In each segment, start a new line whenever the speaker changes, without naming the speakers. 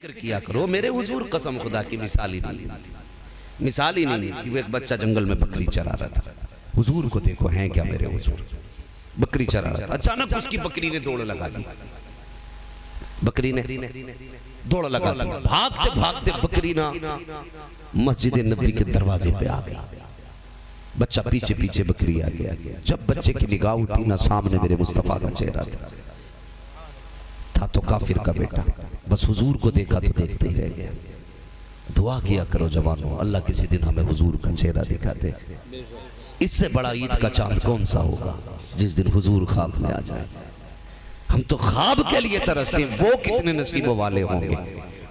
जिक्र किया करो मेरे हुजूर, कसम खुदा की मिसाल ही नहीं थी, मिसाल ही नहीं कि वो एक बच्चा जंगल में बकरी चरा रहा था। हुजूर को देखो हैं क्या मेरे हुजूर, बकरी चरा रहा था, अचानक उसकी बकरी ने दौड़ लगा दी, बकरी ने दौड़ लगा दी, भागते भागते बकरी ना मस्जिद नबी के दरवाजे पे आ गई। बच्चा पीछे पीछे बकरी आ गया। जब बच्चे की निगाह उठी ना, सामने मेरे मुस्तफा का चेहरा था तो काफिर का बेटा। बस हुजूर को देखा तो देखते ही रह गया। दुआ किया करो जवानों, अल्लाह किसी दिन हमें हुजूर का चेहरा दिखाते। इससे बड़ा ईद का चांद कौन सा होगा जिस दिन हुजूर ख्वाब में आ जाए। हम तो ख्वाब के लिए तरसते हैं, वो कितने नसीबों वाले होंगे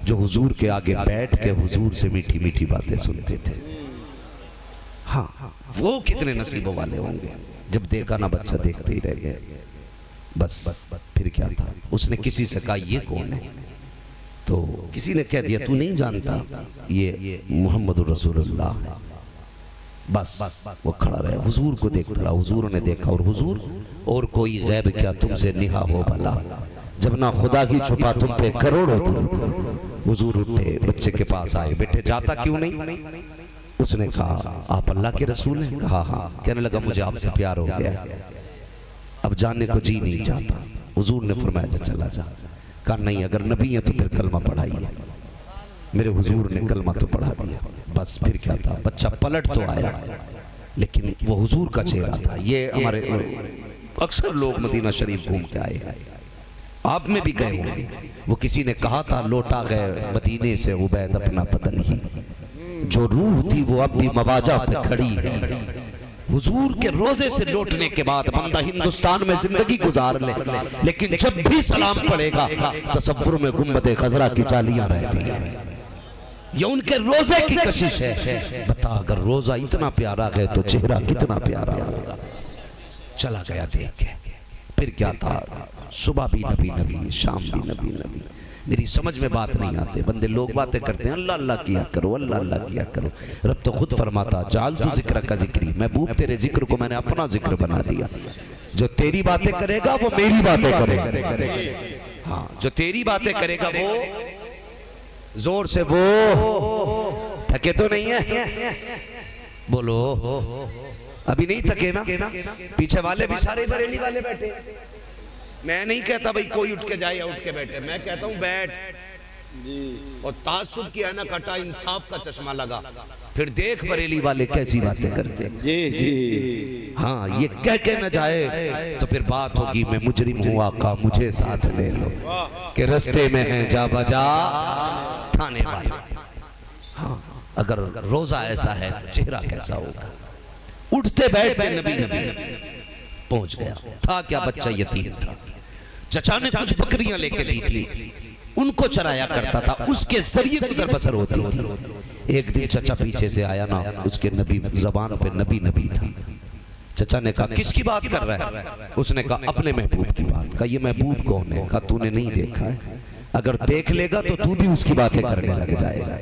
जो हुजूर के आगे बैठ के हुजूर से मीठी मीठी बातें सुनते थे। हाँ, वो कितने नसीबों वाले होंगे। जब देखा ना बच्चा देखते ही रह गए। बस फिर क्या था, उसने किसी से कहा ये कौन है, तो किसी ने कह दिया तू नहीं जानता, ये मोहम्मद रसूलुल्लाह है। बस वो खड़ा रहा, हुजूर को देखता रहा। हुजूर ने देखा और हुजूर, और कोई गैब क्या तुमसे निहा हो भला, जब ना खुदा की छुपा तुम पे करोड़ों दरूद। हुजूर उठे, बच्चे के पास आए, बेटे जाता क्यों नहीं। उसने कहा आप अल्लाह के रसूल हैं। कहा हाँ। कहने लगा मुझे आपसे प्यार हो गया, अब जाने को जी नहीं चाहता। हुजूर ने फरमाया चला जा। कहा नहीं, अगर नबी है तो फिर कलमा पढ़ाइए। मेरे हुजूर ने कलमा तो पढ़ा दिया। बस फिर क्या था, बच्चा पलट तो आया, लेकिन वो हुजूर का चेहरा था। ये हमारे अक्सर लोग मदीना शरीफ घूम के आए हैं, आप में भी गए होंगे। वो किसी ने कहा था लौटा गए मदीने से उबैद अपना बदन ही, जो रूह थी वो अब भी मवाजा पे खड़ी है। हुजूर के रोजे से लौटने के बाद बंदा हिंदुस्तान में जिंदगी गुजार ले, लेकिन जब भी सलाम पड़ेगा तसव्वुर में गुंबद खजरा की चालियां रहती हैं। ये उनके रोजे की कशिश है। बता अगर रोजा इतना प्यारा है तो चेहरा कितना प्यारा होगा। चला गया देख के। फिर क्या था, सुबह भी नबी नबी, शाम भी नबी नबी। मेरी समझ में बात नहीं आते बंदे, लोग बातें करते हैं अल्लाह अल्लाह किया करो, अल्लाह अल्लाह किया करो। रब तो खुद फरमाता जाल तू जिक्र का जिक्री, महबूब तेरे जिक्र को मैंने अपना जिक्र बना दिया। जो तेरी बातें करेगा वो मेरी बातें करेगा। हाँ, जो तेरी बातें करेगा वो जोर से, वो थके तो नहीं है, बोलो अभी नहीं थके ना। पीछे वाले भी सारे बरेली वाले बैठे। मैं नहीं कहता भाई कोई उठ के जाए या उठ के बैठे, मैं कहता हूं बैठ जी। और तासुब की है ना कटा, इंसाफ का चश्मा लगा, फिर देख बरेली वाले कैसी बातें करते जी जी। हाँ, ये कह के न जाए तो फिर बात होगी मैं मुजरिम हूँ आका मुझे साथ ले लो, कि रास्ते में है जा बजा थाने वाला। हाँ, अगर रोजा ऐसा है तो चेहरा कैसा होगा। उठते बैठते नबी नबी पहुंच गया था। क्या बच्चा यतीम था, चचा ने कुछ बकरियां लेके दी थी, उनको चराया करता था, उसके जरिए गुजर बसर होती थी। एक दिन चचा पीछे से आया ना, उसके नबी जबान पे नबी नबी था। चचा ने कहा किसकी बात कर रहा है। उसने कहा अपने महबूब की बात। कहा ये महबूब कौन है। कहा तूने नहीं देखा है, अगर देख लेगा तो तू भी उसकी बातें करने लग जाएगा।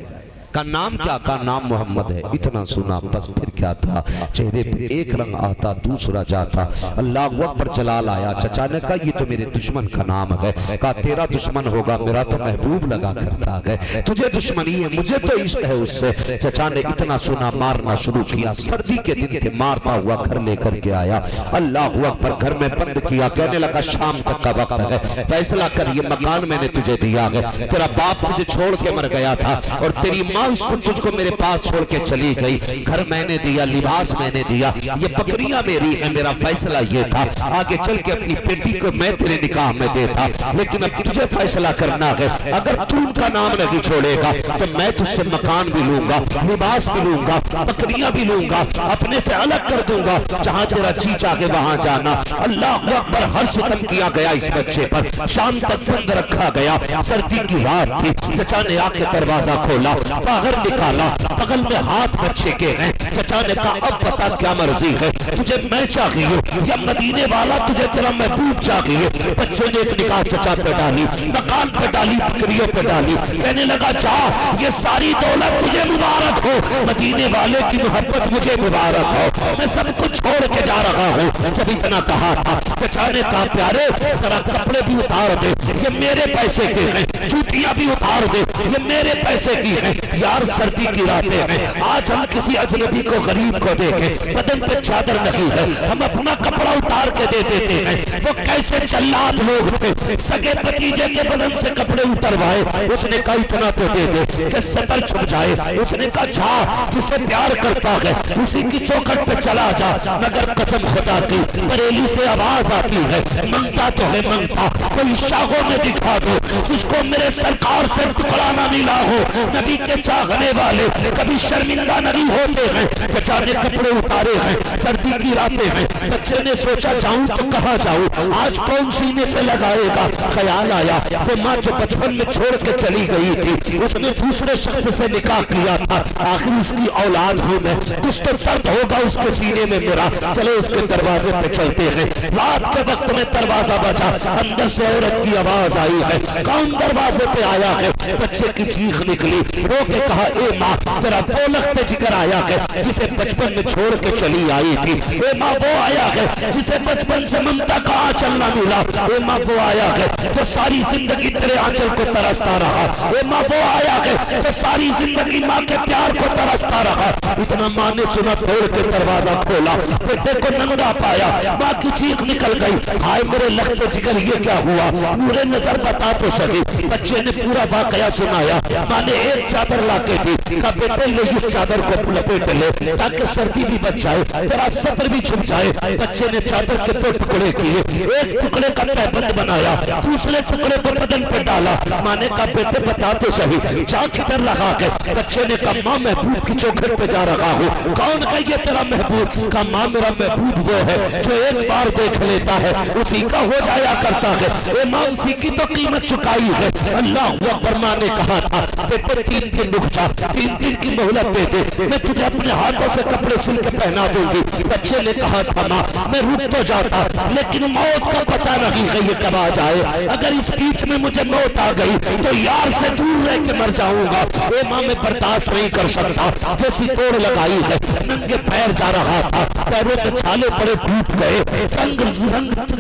का नाम क्या। का नाम मोहम्मद है। इतना सुना बस फिर क्या था, चेहरे पे एक रंग आता दूसरा जाता। अल्लाह अकबर जलाल आया। चचा ने कहा ये तो मेरे दुश्मन का नाम है। कहा तेरा दुश्मन होगा, मेरा तो महबूब लगा करता है, तुझे दुश्मनी है, मुझे तो इश्क है उससे। चचा ने इतना सुना मारना शुरू किया। सर्दी के दिन थे, मारता हुआ घर लेकर के आया। अल्लाह अकबर घर में बंद किया। कहने लगा शाम तक का वक्त है, फैसला कर, ये मकान मैंने तुझे दिया है, तेरा बाप तुझे छोड़ के मर गया था और तेरी माँ उसको तुझको मेरे पास छोड़ के चली गई। घर मैंने दिया, लिबास मैंने दिया, ये बकरियां मेरी है, मेरा फैसला ये था। आगे चल के अपनी बेटी को मैं तेरे निकाह में देता, लेकिन अब तुझे फैसला करना है। अगर तू उनका नाम नहीं छोड़ेगा तो मैं तुझसे मकान भी लूंगा, लिबास भी लूंगा, बकरियां भी लूंगा, अपने से अलग कर दूंगा, जहां तेरा जी चाहे वहां जाना। अल्लाह अकबर, हर सितम किया गया इस बच्चे पर, शाम तक बंद रखा गया। सर्दी की रात थी। चचा ने आके दरवाजा खोला, बाहर निकाला, बगल में हाथ बच्चे के हैं। चचा ने कहा अब बता क्या मर्जी है, तुझे मैं चाहिए या मदीने वाला तुझे तेरा महबूब चाहिए। बच्चे ने एक निगाह चचा पे डाली, मकान पे डाली, बकरियों पे डाली। कहने लगा जा, ये सारी दौलत तुझे मुबारक हो, मदीने वाले की मोहब्बत मुझे मुबारक हो, मैं सब कुछ छोड़ के जा रहा हूँ। जब इतना कहा था चचा ने कहा प्यारे जरा कपड़े भी उतार दे, ये मेरे पैसे के हैं, जूतियां भी उतार दे,
ये मेरे पैसे की है। यार सर्दी की रातें हैं, आज हम किसी अजनबी को गरीब को देखें, बदन पे चादर नहीं है, हम अपना कपड़ा उतार के दे देते हैं। वो कैसे जल्लाद लोग थे, सगे भतीजे के बदन से कपड़े उतरवाए। उसने कहा इतना तो दे दे कि सतर छुप जाए। उसने कहा जा, जिसे प्यार करता है उसी की चौखट पे चला जा। मगर कसम खुदा की बरेली से आवाज आती है, मंगता तो है मंगता, कोई शाहों में दिखा दो जिसको मेरे सरकार से टुकड़ा ना मिला हो। नबी के चाहने वाले कभी शर्मिंदा नहीं होते हैं। चचा ने कपड़े उतारे हैं, सर्दी की रातें हैं। बच्चे ने सोचा जाऊं तो कहाँ जाऊं, आज कौन सीने से लगाएगा। ख्याल आया वो माँ जो बचपन में छोड़ के चली गई थी, उसने दूसरे शख्स से निकाह किया था, आखिर उसकी औलाद हूं मैं, कुछ तो दर्द होगा उसके सीने में मेरा। चलो उसके दरवाजे पे चलते हैं। रात के वक्त में दरवाजा बजा, अंदर से औरत की आवाज आई है। कौन दरवाजे पे आया है? बच्चे की चीख निकली। रो के कहा ए माँ, तेरा वो लखते जिगर आया है जिसे बचपन में छोड़ के चली आई थी। ए माँ वो आया है जिसे बचपन से ममता का आंचल ना मिला। ए माँ वो आया है जो सारी जिंदगी तेरे आंचल को तरसता रहा। ए माँ वो आया है जो सारी जिंदगी माँ के प्यार को तरसता रहा। इतना माँ ने सुना, तोड़ के दरवाजा खोला, बेटे को नंगा पाया। माँ की चीख निकल गई, हाय मेरे लखते जिगर ये क्या हुआ, नूरे नजर बता तो सके। बच्चे ने पूरा वाकया सुनाया। माँ ने एक चादर लाके दी, कहा बेटे ले इस चादर को लपेट ले ताकि सर्दी भी बच जाए, तेरा सतर भी छुप जाए। बच्चे ने चादर के 2 टुकड़े किए, एक टुकड़े का तहबंद बनाया, दूसरे टुकड़े को बदन पे डाला। माँ ने कहा बेटे बता तो सही, जा किधर लगा के। बच्चे ने कहा माँ महबूब की चौखट पे जा रहा हूँ। कौन है ये तेरा महबूब? कहा माँ मेरा महबूब वो है जो एक बार देख लेता है उसी का हो जाया करता है। ए माँ उसी की तो कीमत चुकाई है। अल्लाह अकबर। माँ ने कहा था बेटे 3 दिन रुक जा, 3 दिन की मोहलत दे दे, मैं तुझे अपने हाथों से कपड़े सिल के पहना दूंगी। बच्चे ने कहा था माँ मैं रुक तो जाता, लेकिन मौत का पता नहीं है ये कब आ जाए। अगर इस बीच में मुझे मौत आ गई तो यार से दूर रह के मर जाऊंगा। ए माँ मैं बर्दाश्त नहीं कर सकता। जैसी तोड़ लगाई है, नंगे पैर जा रहा था, पैरों में छाले पड़े, टूट गए,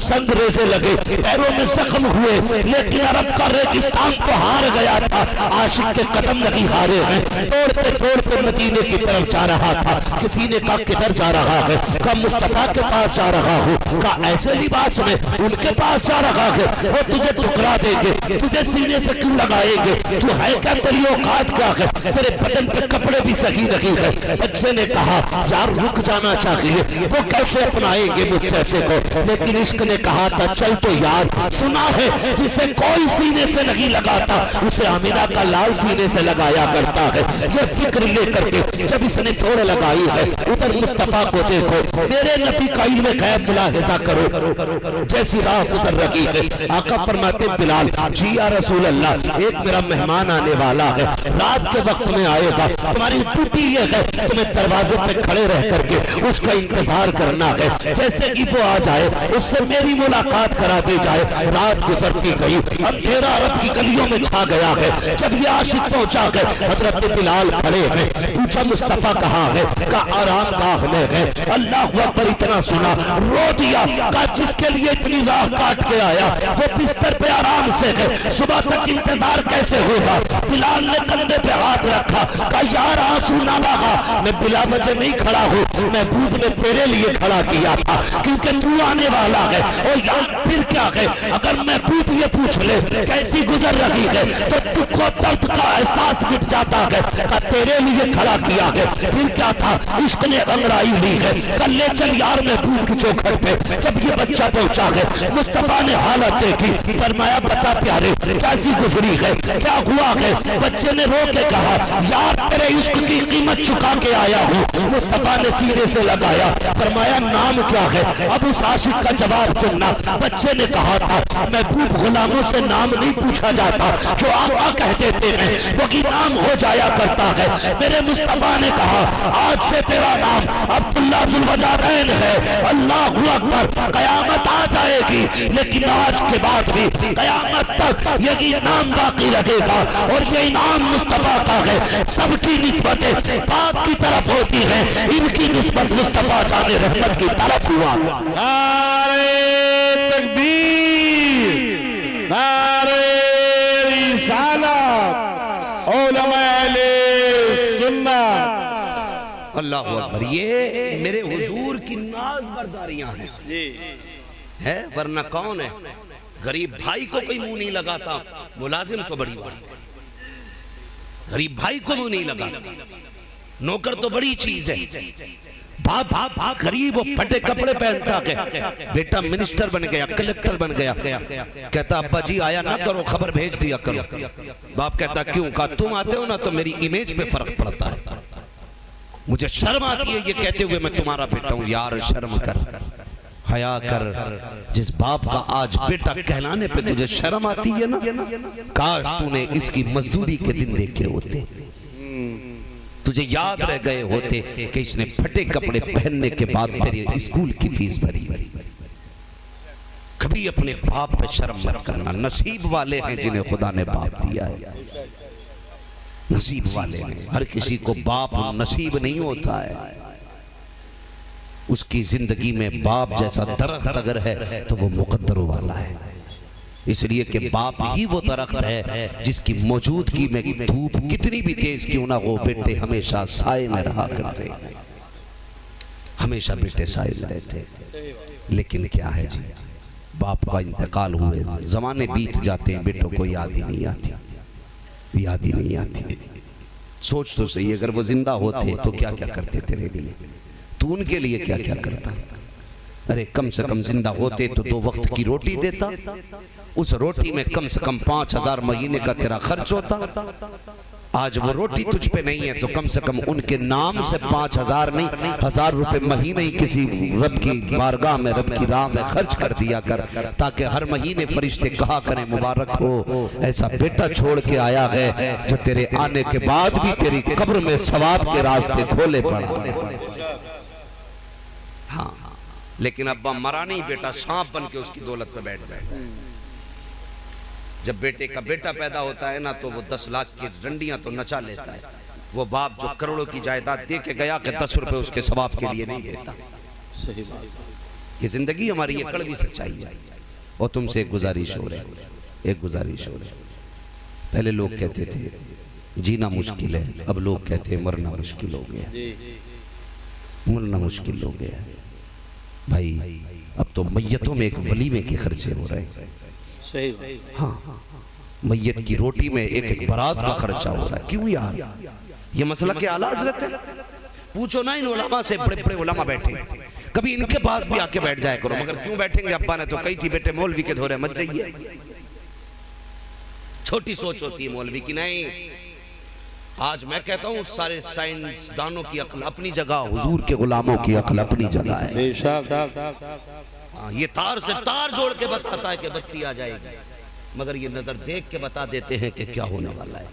संग रेजे लगे, पैरों में जख्म हुए, लेकिन अरब का रेगिस्तान तो हार गया था। आशिक के कदम नहीं हारे हैं। तोड़ते तोड़ते मदीने की तरफ जा रहा था। किसी ने कहा किधर जा रहा है? कहा मुस्तफा के पास जा रहा हूँ। कहा ऐसे लिबास में उनके पास जा रहा है, वो तुझे टुकरा देंगे, तुझे सीने से क्यों लगाएंगे? तू है क्या, तेरी औकात क्या है? तेरे बदन पे कपड़े भी सही नहीं है। बच्चे ने कहा यार रुक जाना चाहिए, वो कैसे अपनाएंगे मुझ जैसे को? लेकिन इश्क ने कहा था चल तो यार, सुना है जिसे कोई सीने से नहीं लगाता उसे आमिना का लाल सीने से लगाया करता है। ये फिक्र लेकर के जब इसने तोड़ लगाई है, उधर मुस्तफा को देखो, मेरे नबी का इल्म गैब मुलाहिजा करो, जैसी राह गुजर रही है। आका फरमाते बिलाल जी या रसूल अल्लाह, एक मेरा मेहमान आने वाला है, रात के वक्त में आएगा, तुम्हारी ड्यूटी ये है तुम्हें दरवाजे पे खड़े रह करके उसका इंतजार करना है। जैसे कि वो आ जाए उससे मेरी मुलाकात करा दी जाए। रात गुजरती गई, अंधेरा अरब की गलियों में छा गया है। जब ये आशिक पहुंचा है, हजरत बिलाल खड़े हैं। पूछा मुस्तफा कहाँ है? का आराम गाह में है। अल्लाह अकबर। इतना सुना रो दिया, का जिसके लिए इतनी राह काट के आया वो बिस्तर पे आराम से है, सुबह तक इंतजार कैसे होगा? बिलाल ने कंधे पे हाथ रखा, का यार आंसू ना बहा, मैं बिला वजह नहीं खड़ा हूँ, महबूब ने तेरे लिए खड़ा किया था क्योंकि तू आने वाला है। और यार फिर क्या है, अगर महबूब ये पूछ ले कैसी गुजर रही है तो तुझको दर्द का एहसास मिट जाता है, का तेरे लिए खड़ा किया है। फिर क्या था, इश्क ने अंगड़ाई ली है, कल ले चल यार महबूब की चौखट पे। जब ये बच्चा पहुंचा है, मुस्तफा ने हालत देखी, फरमाया बता प्यारे कैसी गुजरी है, क्या हुआ है? बच्चे ने रो के कहा यार तेरे इश्क की कीमत चुका के आया हूँ। मुस्तफा ने सीने से लगाया, फरमाया नाम क्या है? अब उस आशिक का जवाब सुनना। बच्चे ने कहा था महबूब गुलामों से नाम नहीं पूछा जाता, जो आका कह देते हैं वही नाम हो जाया करता है। मेरे मुस्तफा ने कहा आज से तेरा नाम अब्दुल्ला जुल वजारैन है। अल्लाह अकबर। कयामत आ जाएगी लेकिन आज के बाद भी कयामत तक यही नाम बाकी रहेगा और ये इनाम मुस्तफा का है। सबकी निस्बतें पाक की तरफ होती है, इनकी निस्बत मुस्तफा जाने रहमत की तरफ हुआ।
नारे तकबीर, नारे रिसालत, उलमाए सुन्नत।
अल्लाह अकबर। ये मेरे हुजूर की नाज बरदारियां हैं है, वरना कौन है? गरीब भाई को कोई मुंह नहीं लगाता, मुलाजिम तो बड़ी बात है। गरीब भाई को मुंह नहीं लगाता, नौकर तो बड़ी चीज है। बाप गरीब वो फटे कपड़े पहनता है, बेटा मिनिस्टर बन गया, कलेक्टर बन गया, कहता अब्बा जी आया ना करो, खबर भेज दिया करो। बाप कहता क्यों? कहा तुम आते हो ना तो मेरी इमेज पे फर्क पड़ता है, मुझे शर्म आती है ये कहते हुए मैं तुम्हारा बेटा हूं। यार शर्म कर, हया कर। जिस बाप का आज बेटा कहलाने पे तुझे शर्म आती है ना, काश तूने इसकी मजदूरी के दिन देखे होते, तुझे याद रह गए होते कि इसने फटे कपड़े पहनने के बाद तेरे स्कूल की फीस भरी थी। कभी अपने बाप पे शर्म मत करना। नसीब वाले हैं जिन्हें खुदा ने बाप दिया है, नसीब वाले हैं। हर किसी को बाप नसीब नहीं होता है। उसकी जिंदगी में बाप जैसा दरख्त अगर है तो वो मुकद्दर वाला है, इसलिए कि बाप ही वो दरख्त है जिसकी मौजूदगी में धूप कितनी भी तेज क्यों ना हो, बेटे हमेशा साए में रहा करते, हमेशा बेटे साए में रहते। लेकिन क्या है जी, बाप का इंतकाल हुए जमाने बीत जाते हैं, बेटों को याद ही नहीं आती, याद ही नहीं आती। सोच तो सही, अगर वो जिंदा होते तो क्या क्या करते तेरे लिए, तू उनके लिए क्या क्या करता। अरे कम से कम जिंदा होते तो 2 वक्त की रोटी देता, उस रोटी में कम से कम 5000 महीने का तेरा खर्च होता। आज वो रोटी तुझ पे नहीं है तो कम से कम उनके नाम से 5000 नहीं 1000 रुपए महीने ही किसी रब की बारगाह में, रब की राह में खर्च कर दिया कर, ताकि हर महीने फरिश्ते कहा करें मुबारक हो, ऐसा बेटा छोड़ के आया है जो तेरे आने के बाद भी तेरी कब्र में सवाब के रास्ते खोले पड़ा। हाँ, लेकिन अब्बा मरा नहीं, बेटा सांप बन के उसकी दौलत पे बैठ गए। जब बेटे का बेटा पैदा होता है ना तो वो 10 लाख की रंडियां तो नचा लेता है। वो बाप जो करोड़ों की जायदाद दे के गया कि 10 रुपए उसके सवाब के लिए नहीं देता।
सही बात।
ये जिंदगी हमारी, ये कड़वी सच्चाई है। और तुमसे एक गुजारिश हो रही है, एक गुजारिश हो रही है। पहले लोग कहते थे जीना मुश्किल है, अब लोग कहते हैं मरना मुश्किल हो गया, मरना मुश्किल हो गया। भाई अब तो मैयतों में एक वलीमे के खर्चे हो रहे हैं।
सही।
हाँ, मैयत की रोटी में एक बारात का खर्चा हो रहा है। क्यों यार, ये मसला के आला हज़रत है। पूछो ना इन उलमा से, बड़े बड़े उलमा बैठे, कभी इनके पास भी आके बैठ जाया करो। मगर क्यों बैठेंगे, अब्बा ने तो कही थी बेटे मौलवी के धोरे मत जाइए। छोटी सोच होती है मौलवी की। नहीं, आज मैं कहता हूँ सारे साइंसदानों की अक्ल अपनी जगह, हुजूर के गुलामों की अक्ल अपनी जगह है। ये तार से तार जोड़ के बताता है कि बत्ती आ जाएगी, मगर ये नजर देख के बता देते हैं कि क्या होने वाला है,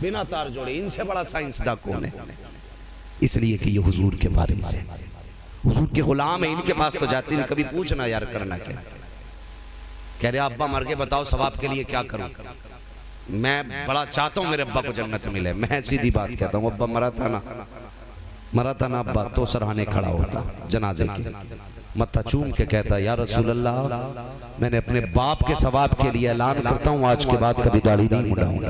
बिना तार जोड़े। इनसे बड़ा साइंसदान कौन है? इसलिए कि ये हुजूर के बारे से, हुजूर के गुलाम है, इनके पास तो जाते नहीं। कभी पूछना यार करना क्या, कह रहे अब्बा मर के बताओ सवाब के लिए क्या करूं। मैं बड़ा चाहता हूं मेरे अब्बा को जन्नत मिले। मैं सीधी बात कहता हूं, अब्बा मरा था ना अब्बा तो सराहने खड़ा होता जनाजे के, मत्था चूम के कहता या रसूल अल्लाह, मैंने अपने बाप के सवाब के लिए ऐलान करता हूं आज के बाद कभी दाढ़ी नहीं मुड़ाऊंगा।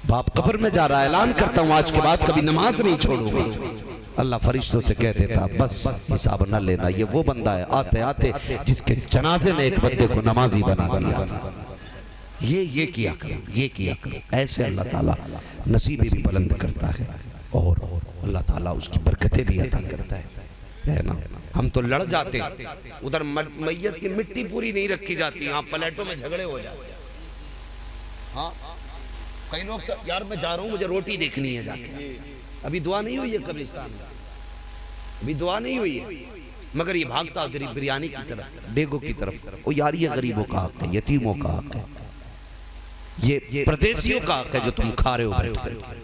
बाप कब्र में जा रहा है, ऐलान करता हूं आज के बाद कभी नमाज नहीं छोड़ूंगा। अल्लाह फरिश्तों से कह देता बस हिसाब न लेना, ये वो बंदा है आते आते जिसके जनाजे ने एक बंदे को नमाजी बना दिया था। ये किया करो, ये किया करो। ऐसे अल्लाह ताला नसीबे भी बुलंद करता है और अल्लाह ताला उसकी बरकतें भी अता करता है ना। हम तो लड़ जाते हैं, उधर मैयत की मिट्टी पूरी नहीं रखी जाती, यहाँ प्लेटों में झगड़े हो जाते हैं। हाँ, कई लोग तो यार मैं जा रहा हूँ मुझे रोटी देखनी है जाके, अभी दुआ नहीं हुई है कब्रिस्तान में, अभी दुआ नहीं हुई है, मगर ये भागता गरीब बिरयानी की तरफ, डेगो की तरफ। ओ यार ये गरीबों का हक है, यतीमों का हक है, ये परदेसियों का हक है जो तुम खा रहे हो बैठ कर।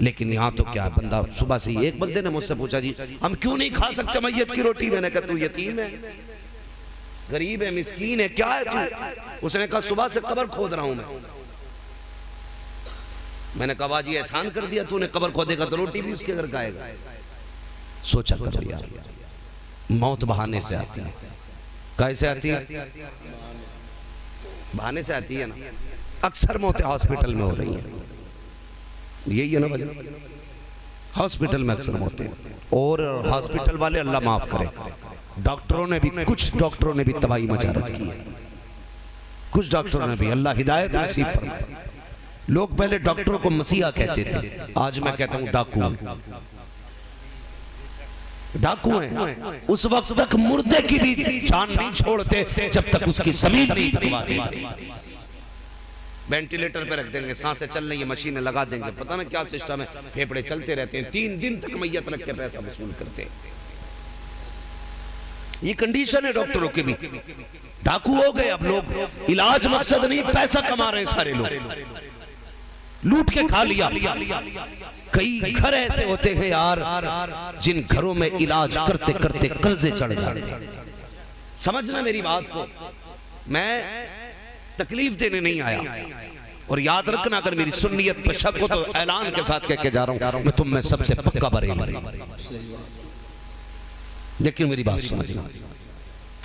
लेकिन यहाँ तो क्या, बंदा सुबह से ही, एक बंदे ने मुझसे पूछा जी हम क्यों नहीं खा सकते मैयत की रोटी। मैंने कहा तू यतीम है, गरीब है, मिस्कीन है, क्या है तू? उसने कहा सुबह से कब्र खोद रहा हूं मैं। मैंने कहा बाजी एहसान कर दिया तूने, कब्र खोदेगा तो रोटी भी उसके घर खाएगा। सोचा करो यार, मौत बहाने से आती है। कैसे आती है? बहाने से आती है ना। अक्सर मौतें हॉस्पिटल में हो रही हैं, यही है ना वजह, हॉस्पिटल में अक्सर मौतें। और हॉस्पिटल वाले अल्लाह माफ करे, डॉक्टरों ने भी, कुछ डॉक्टरों ने भी तबाही मचा रखी है, कुछ डॉक्टरों ने भी, अल्लाह हिदायत नसीब फरमाए। लोग पहले डॉक्टरों को मसीहा कहते थे, आज मैं कहता हूं डाकू, डाकू हैं। उस वक्त तक मुर्दे की भी जान नहीं छोड़ते जब तक उसकी जमीन नहीं डुबा देते। वेंटिलेटर पे रख देंगे, सांसें चल रही है, मशीनें लगा देंगे, पता ना क्या सिस्टम है, फेफड़े चलते रहते हैं, 3 दिन तक मैयत रख के पैसा वसूल करते हैं। ये कंडीशन है डॉक्टरों की भी, डाकू हो गए अब लोग। इलाज मकसद नहीं, पैसा कमा रहे हैं सारे लोग, लूट के खा लिया। कई घर ऐसे होते हैं यार जिन घरों में इलाज करते करते कर्जे चढ़ जाते हैं। समझना मेरी बात को, मैं तकलीफ देने नहीं आया। और याद रखना, अगर मेरी सुन्नियत पर शक हो तो ऐलान के साथ कह के जा रहा हूं, मैं तुम में सबसे पक्का बरेलवी। लेकिन मेरी बात समझना,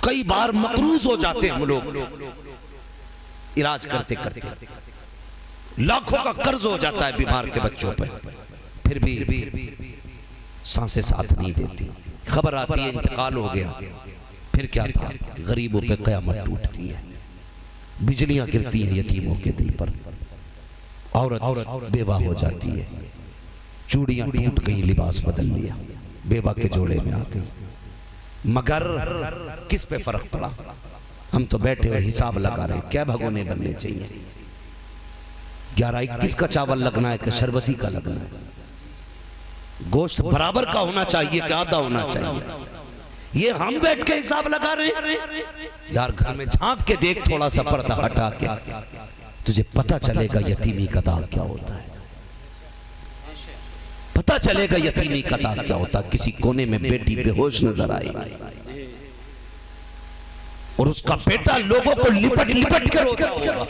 कई बार मकरूज हो जाते हैं हम लोग इलाज करते करते, लाखों का कर्ज हो जाता है बीमार के बच्चों पर, फिर भी सांसें साथ नहीं देती। खबर आती है इंतकाल हो गया, फिर क्या था, गरीबों पे कयामत टूटती है, बिजलियां गिरती हैं यतीमों के दिल पर, औरत बेवा हो जाती है, चूड़ियां टूट गई, लिबास बदल लिया, बेवा के जोड़े में आ गई। मगर किस पे फर्क पड़ा? हम तो बैठे और हिसाब लगा रहे, क्या भगोने बनने चाहिए, 11-21 का चावल लगना है कि शरबती का लगना है, गोश्त बराबर का होना चाहिए कि आधा होना चाहिए, ये हम बैठ के हिसाब लगा रहे हैं। यार घर में झांक के देख, थोड़ा सा पर्दा हटा के, तुझे पता चलेगा यतीमी का दाग क्या होता है, पता चलेगा यतीमी का दाग क्या होता है। किसी कोने में बेटी बेहोश नजर आएगी और उसका बेटा लोगों को लिपट लिपट के रोता होगा,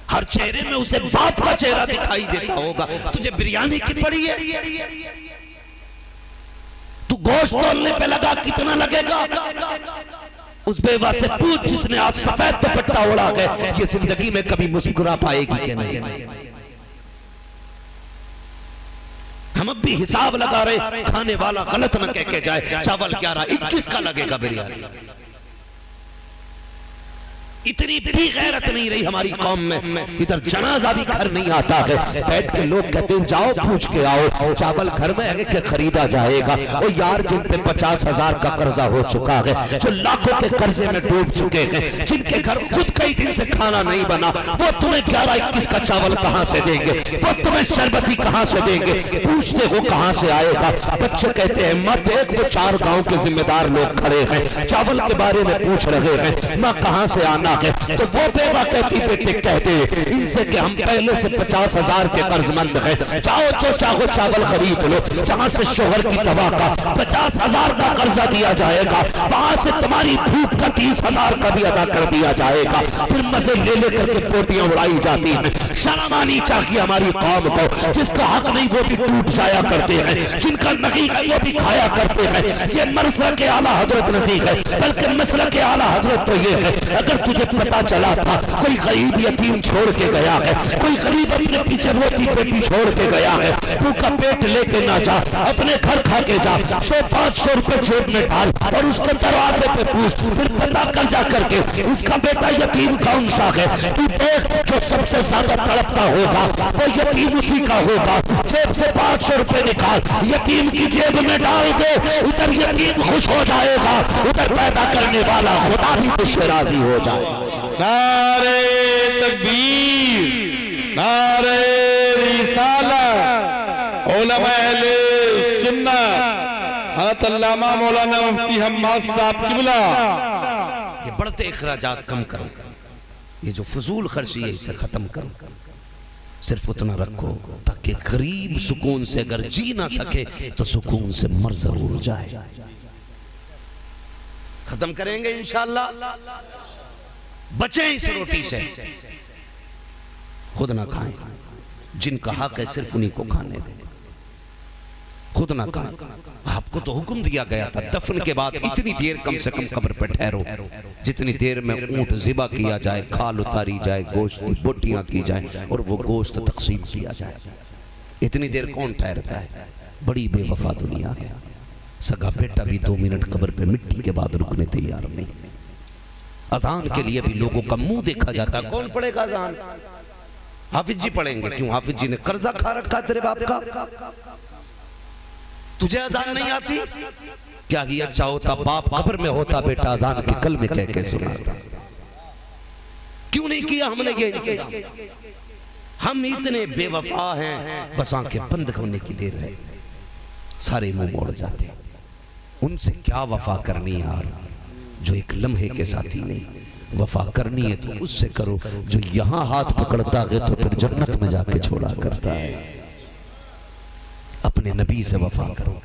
हर चेहरे में उसे बाप का चेहरा दिखाई देता होगा। तुझे बिरयानी की पड़ी है, तू गोश्त तोलने पे लगा, कितना लगेगा? उस बेवा से पूछ जिसने आज सफेद दुपट्टा ओढ़ा है, ये जिंदगी में कभी मुस्कुरा पाएगी कि नहीं? हम अब भी हिसाब लगा रहे, खाने वाला गलत न कह के जाए, चावल 11-21 का लगेगा बिरयानी। इतनी भी गैरत नहीं रही हमारी कौम में, इधर जनाजा भी घर नहीं आता है, बैठ के लोग कहते हैं जाओ पूछ के आओ, चावल घर में है कि खरीदा जाएगा। और यार जिन पे 50,000 का कर्जा हो चुका है, जो लाखों के कर्जे में डूब चुके हैं, जिनके घर खुद कई दिन से खाना नहीं बना, वो तुम्हें 11-21 का चावल कहां से देंगे, वो तुम्हें शरबती कहां से देंगे? पूछते हो कहां से आएगा? बच्चे कहते हैं माँ देख वो 4 गांव के जिम्मेदार लोग खड़े हैं, चावल के बारे में पूछ रहे हैं, माँ कहां से आना है? तो वो बेवा कहती बेटे कहते इनसे कि हम पहले से 50,000 के कर्जमंद हैं, जाओ जो चाहो चावल खरीद लो, जहां से शोहर की दवा का 50,000 का कर्जा दिया जाएगा, वहां से तुम्हारी भूख का 30,000 का भी अदा कर दिया जाएगा। फिर मजे ले लेकर के पोटियां उड़ाई जाती हैं। शर्म आनी चाहिए हमारी कौम को, जिसका हक नहीं वो भी टूट जाया करते हैं, जिनका नहीं है वो भी खाया करते हैं। ये मसला के आला हजरत नहीं है, बल्कि मसला के आला हजरत तो ये है, अगर तुझे पता चला था कोई गरीब यतीम छोड़ के गया है, कोई गरीब अपने पीछे रोटी बेटी छोड़ के गया है, भूखा पेट लेके ना जा, अपने घर खा के जा, 100-500 रुपए जेब में डाल और उसके दरवाजे पे पूछ, फिर पता कर जा करके इसका बेटा यतीम कौन सा है। तू देख जो सबसे ज्यादा तड़पता होगा वो यतीम उसी का होगा। जेब से 500 रुपए निकाल, यतीम की जेब में डाल दे, उधर यतीम खुश हो जाएगा, उधर पैदा करने वाला खुदा भी तुझसे राजी हो जाए।
नारे तकबीर, नारे रिसालत, उलमा अहले सुन्नत, हज़रत अल्लामा मौलाना मुफ्ती हम्माद साहब किबला।
ये बढ़ते इखराजात कम करो, ये जो फजूल खर्ची है इसे खत्म करो, सिर्फ उतना रखो ताकि गरीब सुकून से अगर जी ना सके तो सुकून से मर जरूर जाए। खत्म करेंगे इंशाअल्लाह। बचें इस रोटी से, खुद ना खाएं, जिनका हक है सिर्फ उन्हीं को खाने दें। खुद ना कहा, आपको तो हुक्म दिया गया था दफन के बाद इतनी देर कम से कम कब्र पे ठहरो जितनी देर में ऊंट ज़िबा किया जाए, खाल उतारी जाए, गोश्त की बोटियां की जाए और वो गोश्त तकसीम किया जाए। इतनी देर कौन ठहरता है? बड़ी बेवफा दुनिया है। सगा बेटा भी 2 मिनट कब्र पे मिट्टी के बाद रुकने तैयार नहीं। अजान के लिए भी लोगों का मुंह देखा जाता है। कौन पढ़ेगा अजान? हाफिज जी पढ़ेंगे। क्यों? हाफिज जी ने कर्जा खा रखा तेरे बाप का। तुझे अजान नहीं आती? क्या ही अच्छा होता बाप कब्र में होता, बेटा अजान के कल में कह के सुनाता। क्यों नहीं किया हमने ये इंतजाम? हम इतने बेवफा हैं, बस आंखें बंद होने की देर है सारे मुंह मोड़ जाते हैं। उनसे क्या वफा करनी यार, जो एक लम्हे के साथी नहीं। वफा करनी है तो उससे करो जो यहां हाथ पकड़ता है तो फिर जन्नत में जाके छोड़ा करता है। अपने नबी से वफा करो,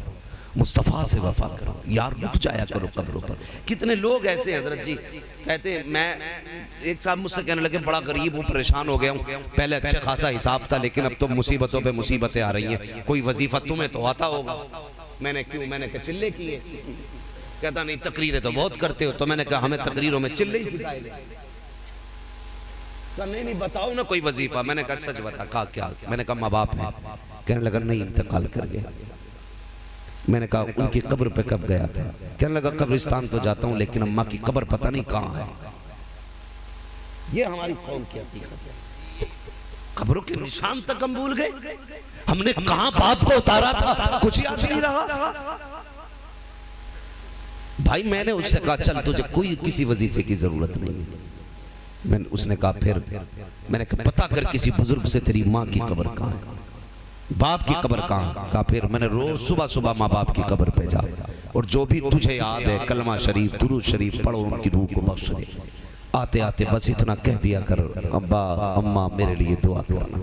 मुस्तफ़ा से वफा करो यार, रुक जाया करो कब्रों पर। कितने लोग ऐसे हैं हजरत जी कहते हैं, मैं एक साहब मुझसे कहने लगे बड़ा गरीब हूँ, परेशान हो गया हूँ, पहले अच्छा खासा हिसाब था लेकिन अब तो मुसीबतों पे मुसीबतें आ रही हैं, कोई वजीफा तुम्हें तो आता होगा। मैंने क्यों? मैंने कहा चिल्ले किए। कहता नहीं तकरीरें तो बहुत करते हो। तो मैंने कहा हमें तकरीरों में चिल्ले ही सिखाए गए। नहीं बताओ ना कोई वजीफा। मैंने कहा सच बता। कहा क्या? मैंने कहा माँ बाप है। कहने लगा नहीं इंतकाल कर गया। मैंने कहा उनकी कब्र पे कब गया था? कहने लगा कब्रिस्तान तो जाता हूँ लेकिन अम्मा की कब्र पता नहीं कहाँ है। ये हमारी कौम की हकीकत है। कब्रों के निशान तक हम भूल गए। हमने कहाँ बाप को उतारा था कुछ याद नहीं रहा। भाई मैंने उससे कहा चल तुझे कोई किसी वजीफे की जरूरत नहीं। उसने कहा फिर मैंने कहा पता कर किसी बुजुर्ग से तेरी माँ की कब्र कहाँ है, बाप की कब्र कहाँ? कहा फिर मैंने रोज सुबह सुबह माँ बाप की कब्र पे जा और जो भी तुझे याद है कलमा शरीफ दुरूद शरीफ पढ़ो, उनकी रूह को बख्श दे। आते आते बस इतना कह दिया कर अब्बा अम्मा मेरे लिए दुआ करना।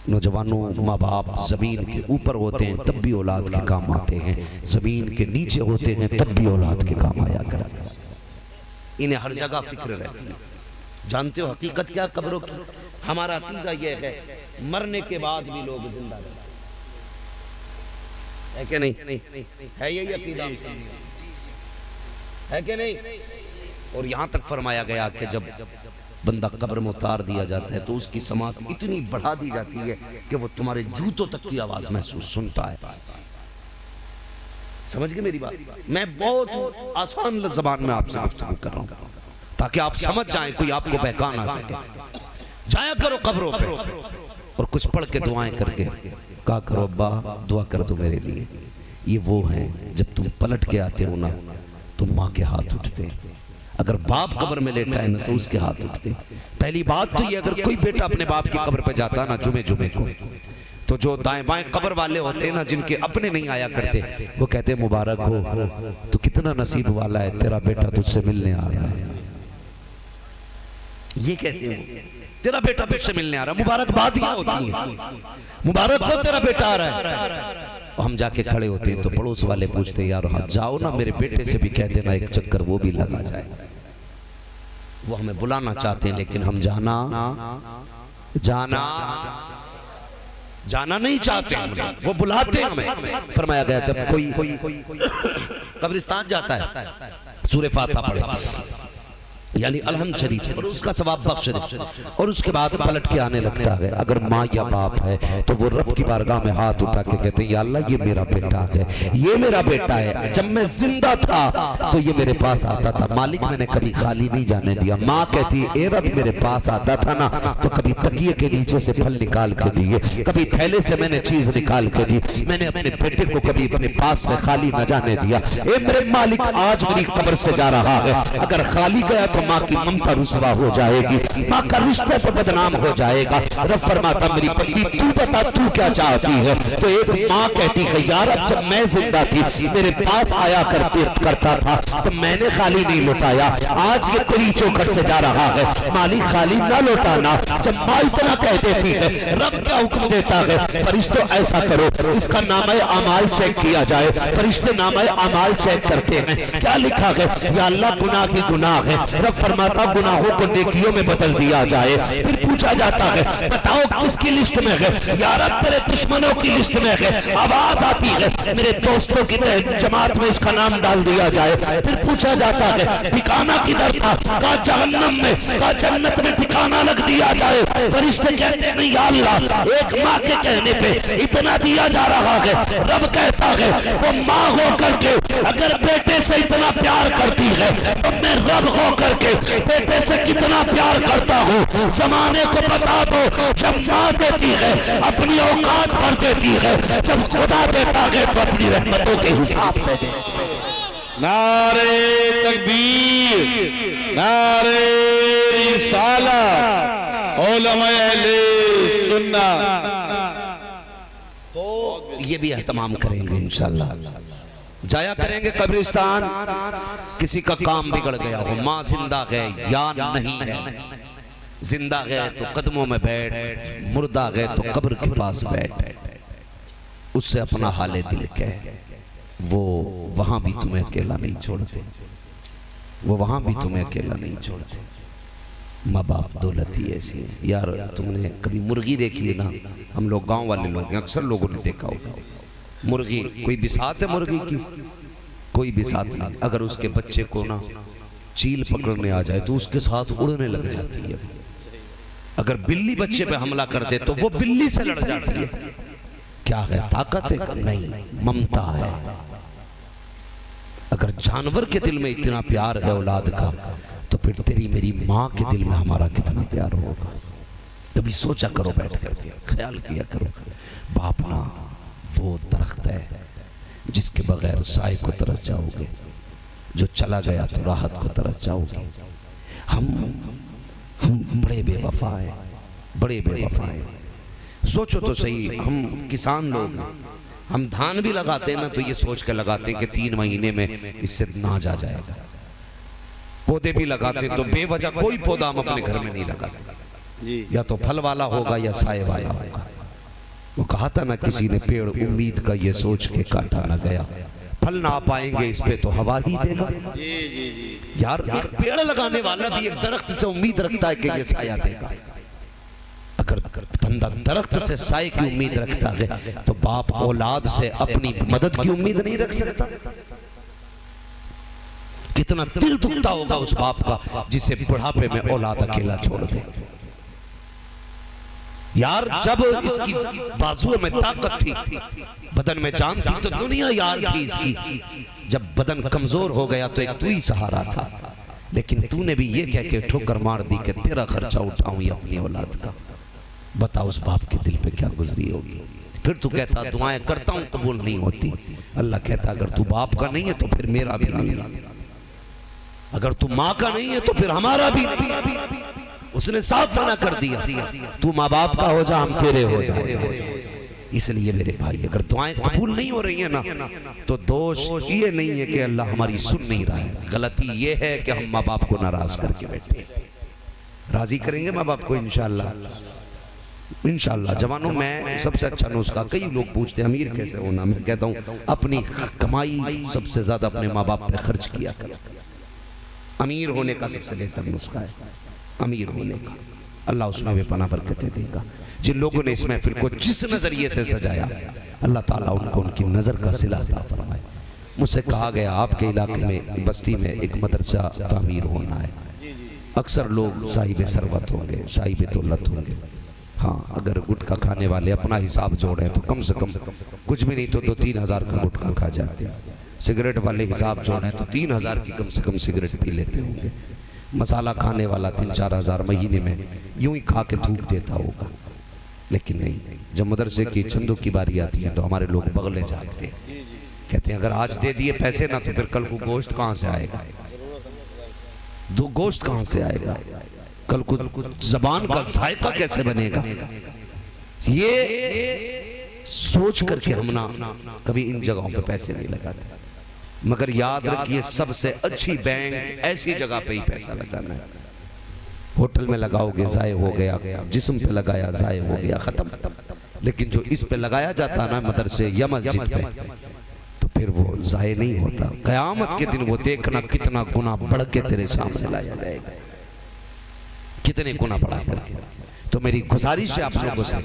नौजवानों माँ बाप जमीन के ऊपर होते हैं तब भी औलाद के काम आते हैं, जमीन के नीचे होते हैं तब भी औलाद के काम आया करते हैं। इन्हें हर जगह फिक्र रहती है। जानते हो हकीकत क्या कब्रों की? हमारा अकीदा यह है मरने के बाद भी लोग जिंदा रहते है कि नहीं? है यही अकीदा है कि नहीं? और यहां तक फरमाया गया कि जब बंदा कब्र में उतार दिया जाता है तो उसकी समात इतनी बढ़ा दी जाती है कि वो तुम्हारे जूतों तक की आवाज महसूस सुनता है। समझ गए मेरी बात? मैं बहुत आसान जबान में आपसे गुफ्तगू कर रहा हूं ताकि आप समझ जाएं, कोई आपको बहका ना सके। जाया करो कब्रों पे और कुछ पढ़ के दुआएं करके कहा करो अब्बा दुआ कर दो मेरे लिए। ये वो है जब तुम पलट के आते हो ना तो माँ के हाथ उठते हैं। अगर बाप कब्र में लेटा है ना तो उसके हाथ उठते हैं। पहली बात तो ये, अगर कोई बेटा अपने बाप की कब्र पे जाता ना जुमे जुमे को, तो जो दाएं बाएं कब्र वाले होते हैं ना जिनके अपने नहीं आया करते, वो कहते मुबारक हो तो कितना नसीब वाला है, तेरा बेटा तुझसे मिलने आ रहा है। ये कहते हैं तेरा बेटा तुझसे मिलने आ रहा है, मुबारकबादियां होती हैं, मुबारक हो तेरा बेटा आ रहा है। हम जाके खड़े होते हैं तो पड़ोस वाले पूछते हैं यार हाँ जाओ ना मेरे बेटे से भी कह देना एक चक्कर वो भी लगा जाए। वो हमें बुलाना चाहते हैं लेकिन हम जाना नहीं चाहते, वो बुलाते हैं हमें। फरमाया गया जब कोई कब्रिस्तान जाता है सूरह फातिहा पढ़े यानी अलहम्द शरीफ और उसका सवाब बख्श दे और उसके बाद पलट के आने लगता है। अगर माँ या बाप है तो वो रब की बारगाह में हाथ उठा के कहते हैं या अल्लाह ये मेरा बेटा है, ये मेरा बेटा है। जब मैं जिंदा था तो ये मेरे पास आता था, मालिक मैंने कभी खाली नहीं जाने दिया। माँ कहती है ए रब मेरे पास आता था ना तो कभी तकिए के नीचे से फल निकाल के दिए, कभी थैले से मैंने चीज निकाल के दी, मैंने अपने बेटे को कभी अपने पास से खाली न जाने दिया। ए मेरे मालिक आज मेरी कब्र से जा रहा है, अगर खाली गया तो माँ की ममता रुसवा हो जाएगी, माँ का रिश्ता तो बदनाम हो जाएगा। रब फरमाता मेरी बंदी तू बता तू क्या चाहती है? तो एक माँ कहती है यार अब जब मैं जिंदा थी मेरे पास आया करता था तो मैंने खाली नहीं लौटाया, आज ये तेरी चौखट से जा रहा है, मालिक खाली ना लौटाना। जब माँ इतना कह देती है रब क्या हुक्म देता है फरिश्तों ऐसा करो इसका नामा अमाल चेक किया जाए। फरिश्ते नामा अमाल चेक करते हैं, क्या लिखा है? या अल्लाह गुनाह ही गुनाह है। रब
फरमाता गुनाहों को नेकियों में बदल दिया जाए। फिर पूछा जाता है बताओ किसकी लिस्ट में है? यार अब तेरे दुश्मनों की लिस्ट में है। आवाज आती है मेरे दोस्तों की जमात में इसका नाम डाल दिया जाए। फिर पूछा जाता है ठिकाना किधर था? कहा जहन्नम में। कहा जन्नत में ठिकाना लग दिया जाए। फरिश्ते कहते हैं नहीं या अल्लाह, एक माँ के कहने पे इतना दिया जा रहा है। रब कहता है वो माँ हो करके अगर बेटे से इतना प्यार करती है तो मैं रब हो करके बेटे से कितना प्यार करता हूँ। जमाने को बता दो जब माँ देती है अपनी औकात भर देती है, जब खुदा देता है तो अपनी रहमतों के हिसाब से दे।
नारे तकबीर, नारे रिसालत, उलमाए अहले सुन्नत।
तो ये भी एहतमाम करेंगे इंशाअल्लाह। जाया करेंगे कब्रिस्तान, किसी का काम बिगड़ गया हो, माँ जिंदा है या नहीं है, जिंदा है तो कदमों में बैठ, मुर्दा है तो कब्र के पास बैठ, उससे अपना हाले दिल कह। वो वहां भी तुम्हें अकेला नहीं छोड़ते, वो वहां भी तुम्हें अकेला नहीं छोड़ते। माँ बाप दौलत ही ऐसी है यार। तुमने कभी मुर्गी देखी है ना? हम लोग गांव वाले लोग हैं, अक्सर लोगों ने देखा होगा मुर्गी। कोई बिसात है मुर्गी की? कोई बिसात नहीं। अगर उसके बच्चे को ना चील पकड़ने आ जाए तो उसके साथ उड़ने लग जाती है। अगर बिल्ली बच्चे पे हमला कर दे तो वो बिल्ली से लड़ जाती है। क्या है? ताकत है? नहीं, ममता है। अगर जानवर के दिल में इतना प्यार है औलाद का, तो फिर तेरी मेरी माँ के दिल में हमारा कितना प्यार होगा। कभी सोचा करो, बैठ करके ख्याल किया करो। बाप ना वो दरख्त है जिसके बगैर साए को तरस जाओगे, जो चला गया तो राहत को तरस जाओगे। हम बड़े बेवफा हैं, बड़े बेवफा हैं। सोचो तो सही, हम किसान लोग हैं, हम धान भी लगाते हैं ना तो ये सोच कर लगाते हैं कि 3 महीने में इससे नाज आ जाएगा। पौधे भी लगाते हैं तो बेवजह कोई पौधा हम अपने घर में नहीं लगाते, या तो फल वाला होगा या साए वाला होगा। वो कहा था ना किसी ने, पेड़ उम्मीद का ये सोच के काटा ना गया, फल ना पाएंगे इस पे तो हवा ही देगा। यार एक पेड़ लगाने वाला भी एक दरख्त से उम्मीद रखता है कि ये साया देगा। अगर बंदा दरख्त से साए की उम्मीद रखता है तो बाप औलाद से अपनी मदद की उम्मीद नहीं रख सकता। कितना दिल दुखता होगा उस बाप का जिसे बुढ़ापे में औलाद अकेला छोड़ दे। यार जब इसकी बाजुओं में ताकत थी, बदन में जान थी, तो दुनिया यार थी इसकी। जब बदन कमजोर हो गया तो एक तू ही सहारा था। लेकिन तूने भी ये कह के ठोकर मार दी कि तेरा खर्चा उठाऊं या अपनी औलाद का। बता उस बाप के दिल पे क्या गुजरी होगी। फिर तू कहता दुआएं करता हूं कबूल नहीं होती। अल्लाह कहता अगर तू बाप का नहीं है तो फिर मेरा भी नहीं है, अगर तू माँ का नहीं है तो फिर हमारा भी नहीं। उसने साफ मना कर दिया, तू माँ बाप का हो जा, हम तेरे हो जाए। इसलिए मेरे भाई अगर दुआएं कबूल नहीं हो रही है ना तो दोष ये नहीं है कि अल्लाह हमारी सुन नहीं रहा है, गलती ये है कि हम माँ बाप को नाराज करके बैठे। राजी करेंगे माँ बाप को इंशाअल्लाह, इंशाअल्लाह। जवानों में सबसे अच्छा नुस्खा, कई लोग पूछते हैं अमीर कैसे होना, मैं कहता हूँ अपनी कमाई सबसे ज्यादा अपने माँ बाप पे खर्च किया कर। अमीर होने का सबसे बेहतर नुस्खा है अमीर होने का। अल्लाह उसमें बेपनाह बरकतें देगा। जिन लोगों ने इस महफिल को जिस नजरिए से सजाया, अल्लाह ताला उनको उनकी नजर का सिला अता फरमाए। मुझसे कहा गया आपके इलाके में बस्ती में एक मदरसा तामीर होना है। अक्सर लोग साहिब सरवत होंगे, साहिब दौलत होंगे। हाँ, अगर गुटखा खाने वाले अपना हिसाब जोड़े तो कम से कम कुछ भी नहीं तो 2-3 हज़ार का गुटखा खा जाते हैं। सिगरेट वाले हिसाब जोड़े तो 3 हज़ार की कम से कम सिगरेट पी लेते होंगे। मसाला खाने वाला 3-4 हज़ार महीने में यूं ही खा के थूक देता होगा। लेकिन नहीं, जब मदरसे की चंदों की बारी आती है तो हमारे लोग बगले जागते हैं, कहते हैं अगर आज दे दिए पैसे ना तो फिर कल को गोश्त कहाँ से आएगा, दो गोश्त कहाँ से आएगा, कल को जबान का जायका कैसे बनेगा। ये सोच करके हम ना कभी इन जगहों पे पैसे नहीं लगाते। मगर याद रखिए सबसे अच्छी बैंक ऐसी जगह पे ही पैसा लगाना है। होटल में लगाओगे जाए हो गया, जिस्म पे लगाया जाए हो गया, खत्म। लेकिन जो इस पे लगाया जाता ना मदरसे या मस्जिद पे, तो फिर वो ज़ाय नहीं होता। क़यामत के दिन वो देखना कितना गुनाह बढ़ के तेरे सामने लाया जाएगा, कितने गुनाह बढ़ा करके। तो मेरी गुजारिश है आप लोगों से,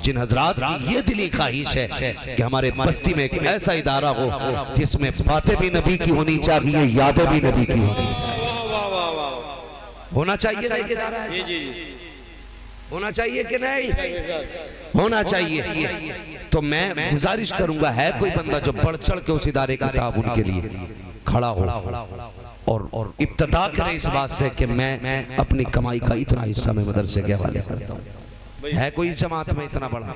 जिन हजरात की ये दिली ख्वाहिश है कि हमारे बस्ती में एक ऐसा इदारा हो जिसमें बातें भी नबी की होनी चाहिए, यादें भी नबी की होनी चाहिए, होना चाहिए ना एक इदारा है? होना चाहिए कि नहीं होना चाहिए? तो मैं गुजारिश करूंगा, है कोई बंदा जो बढ़ चढ़ के उस इदारे का ताउन के लिए खड़ा हो और इब्तिदा करे इस बात से कि मैं अपनी कमाई का इतना हिस्सा में मदरसे के हवाले करता हूँ? है कोई इस जमात में इतना बड़ा?